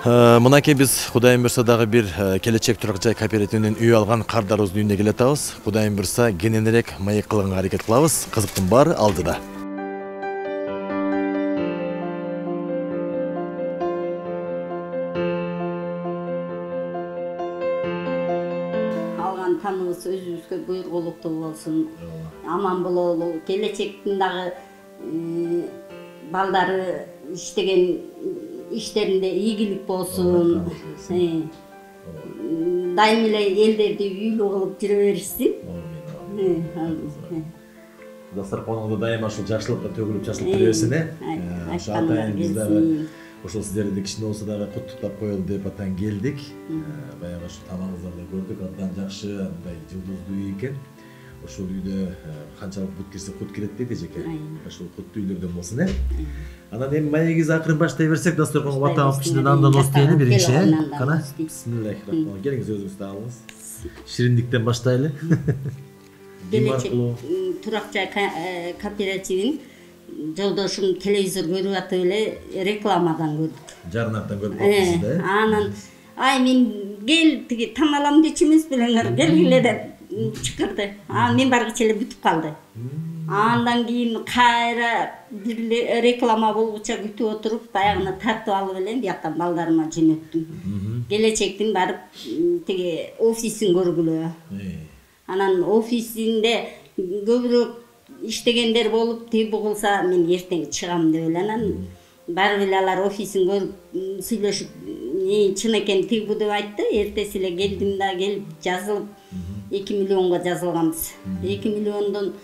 Мынакей биз Кудайым бурса дагы бир келечек турак жай кооперативинин үй алган кардарыбыздын үйүнө келе атабыз. Кудайым бурса кененирээк маек кылганга аракет кылабыз. Кызыктын баары алдыда. Алган тамыбыз өзүбүзгө буйругулуктуу болсун. Аман бололу. Келечектин дагы балдары иштеген işlerinde iyilik bolsun. Daim эле элдерди үйлүү кылып жүрө беришсин. Дастарканыңызда дайыма ушул жакшылыкка төгүлүп чачылып жүрө берсин, Атайын биз дагы ошол сиздерди кичине болсо дагы куттуктап коелу деп атан келдик. Баягы ушу тамагыңыздарды көрдүк, абдан жакшы, мындай жылдыздуу үй экен. Ошол үйдө канчалык бут кирсе кут кирет дейт эжеке. Ошол куттуу үйлөрдөн болсун, Анан эми маегибизди акырын баштай берсек, дастарканга батабыз кичине нандан оз тээли биринчи, Кана? Бисмиллахиррахманиррахим. Келиңиз өзүңүз да алыңыз. Шириндиктен баштайлы. Келечек турак жай кооперативин жолдошум телевизор көрүп атып эле рекламадан көрдүк. Жарнактан көрүп калдыңыз да? Анан мен кел тиги тамалам дечүмүз белеңер келгиле деп чыкырды. Мен баргыча эле бүтүп калды. Андан кийин кайра бир реклама болгуча күтүп отуруп, баягыны тартып алып эле бияктан балдарыма жөнөттүм. Келечектин барып тиги офисин көргүлө. Анан офисинде көбүрөөк иштегендер болуп, тиги бугулса мен эртең чыгам деп эле анан барып эле алар офисин көрүп сүйлөшүп, чын экен тиги бу деп айтты. Эртеси эле келдим да, келип жазылып 2 миллионго жазылганбыз. 2 миллиондон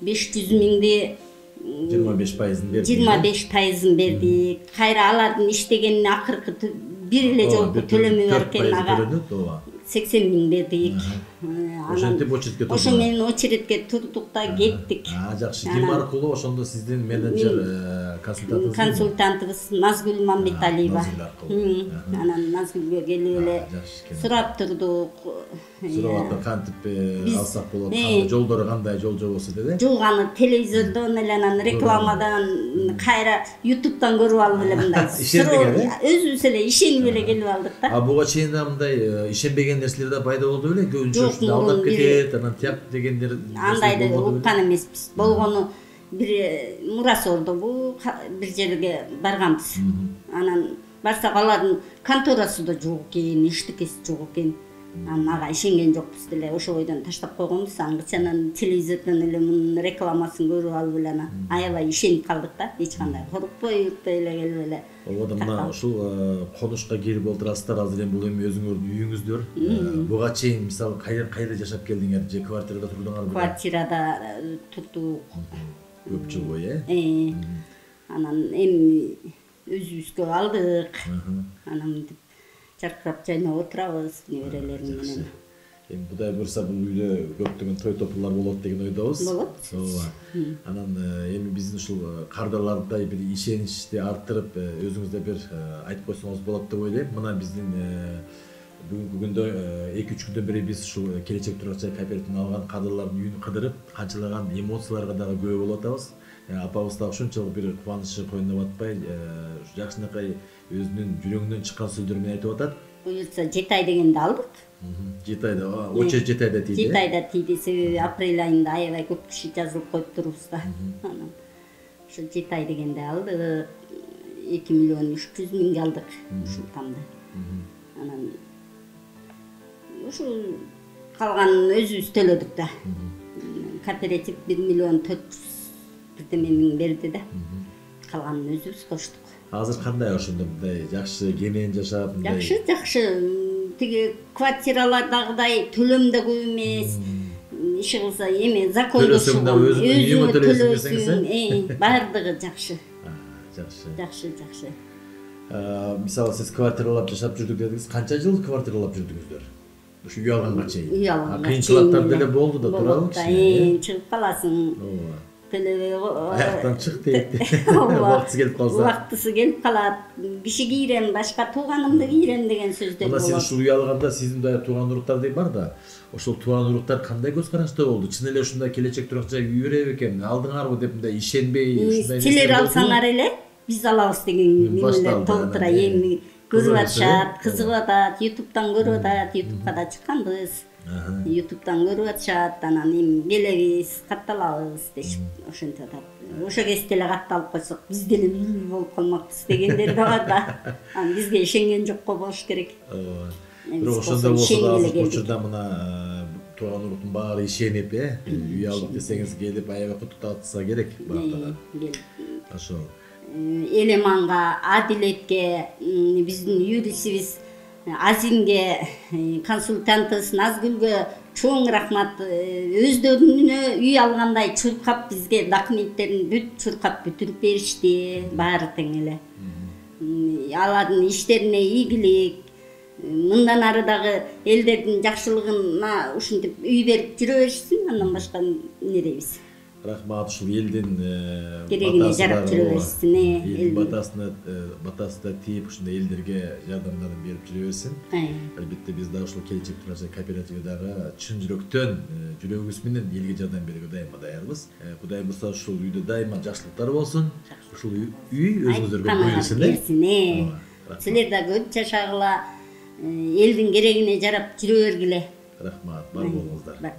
500 миңди 25% бердик. Кайра алардын иштегенине акыркы бир эле жолку төлөмү бар экен, ага 80 миң бердик. Ошентип очередке турдук. Ошо менен очередке турдук да кеттик. Жакшы. Ким аркылуу ошондо сиздин менеджер консультантыбыз Назгүл Мамбеталиева. Анан Назгүлгө келип эле сурап турдук. Сурап кантип алсак болот, жолдору кандай, жол жобосу деди. Жок, аны телевизордон эле, анан рекламадан, кайра YouTube'дан көрүп алып эле мындай. Өзүбүз эле ишенип эле келип алдык да. Буга чейин да мындай ишенбеген нерселер да пайда болду беле? Көбүнчө алдап кетет, анан тияп дегендер. Андайды уккан эмеспиз. Болгону бир Мурасордобу бир жерге барганбыз. Анан барсак алардын конторасы да жок экен, иштикеси жок экен. Анан ага ишенген жокпуз деле, ошо бойдон таштап койгонбуз. Анан телевизордон эле мунун рекламасын көрүп алып эле анан аябай ишенип калдык да, эч кандай коркпой эле келип эле. Ооба, мына ушул конушка кирип отурасыздар, азыр эми бул эми өзүңөрдүн үйүңүздөр. Буга чейин мисалы кайда жашап келдиңер, же квартирада турдуңарбы? Квартирада турдук. Көп жыл бою, Анан эми өзүбүзгө алдык. Анан жаркырап жайнап отурабыз неберелерим менен. Эми Кудай буйруса бул үйдө көптөгөн той топурлар болот деген ойдобуз. Болот. Ооба. Анан эми биздин ушул кардарлардай бир ишеничти арттырып, өзүңүздөр бир айтып койсоңуз болот деп ойлойм. Мына биздин бүгүнкү күндө 2-3 күндөн бери биз ушул келечек турак жай кооперативин алган кадрлардын үйүн кыдырып, канчалаган эмоцияларга дагы күбө болуп атабыз. Апабыз да ушунчалык бир кубанычы койнуна батпай, жакшынакай өзүнүн жүрөгүнөн чыккан сөздөр менен айтып атат. Буюрса 7 ай дегенди алдык. 7 айда, очередь 7 айда тийди. 7 айда тийди, себеби апрель айында аябай көп киши жазылып коюп турбуз да. Анан ошо 7 ай дегенде алдык. 2 миллион 300 миңге алдык ушул тамда. Анан ушул калганын өзүбүз төлөдүк да. Кооператив 1 миллион 400 бирдеме миң берди да. Калганын өзүбүз коштук. Азыр кандай ошондо мындай жакшы кенен жашап, мындай? Жакшы. Тиги квартиралардагыдай төлөм да көп эмес. Иши кылса эми закондо өзүңө төлөсүң, баардыгы жакшы. Жакшы. Мисалы сиз квартиралап жашап жүрдүк дедиңиз, канча жыл квартиралап жүрдүңүздөр? Ушу үй алганга чейин. Үй алганга чейин. Кыйынчылыктар деле болду да, туурабы? Чыгып каласың. Ооба. Төлөбөй аяктан чык дейт. Убактысы келип калса. Убактысы келип калат. Киши кийрем, башка тууганымды кийрем деген сөздөр болот. Сиз ушул үй алганда сиздин да тууган уруктар деп бар да. Ошол тууган уруктар кандай көз карашта болду? Чын эле ушундай келечек турак жай үй берет экен, алдыңарбы деп мындай ишенбей ушундай силер алсаңар эле биз алабыз деген эмелер толтура. Эми көрүп атышат, кызыгып атат, ютубтан көрүп атат, ютубка да чыкканбыз. Ютубтан көрүп атышат, анан эми келебиз, катталабыз дешип ошентип атат. Ошо кезде эле катталып койсок, биз деле болуп калмакпыз дегендер да бар да. Анан бизге ишенген жокко болуш керек. Бирок ошондой болсо да азыр учурда мына тууган уруктун баары ишенип, үй алдык десеңиз келип аябай куттуктатса керек баардыгы. Ошол. Элеманга, Адилетке, биздин юристибиз Азимге, консультантыбыз Назгүлгө чоң рахмат. Өздөрүнө үй алгандай чуркап бизге документтерин бүт чуркап бүтүрүп беришти, баары тең эле. Алардын иштерине ийгилик, мындан ары дагы элдердин жакшылыгына ушинтип үй берип жүрө беришсин, андан башка эмне дейбиз. Рахмат, ушул элдин керегине жарап жүрө берсин, элдин батасы да тийип ушундай элдерге жардамдарын берип жүрө берсин. Албетте биз да ушул келечек турача кооперативи дагы чын жүрөктөн, жүрөгүбүз менен элге жардам берүүгө дайыма даярбыз. Кудай буюрса ушул үйдө дайыма жакшылыктар болсун. Ушул үй өзүңүздөргө буйрсун. Силер да көп жашагыла, элдин керегине жарап жүрө бергиле. Рахмат, бар болуңуздар.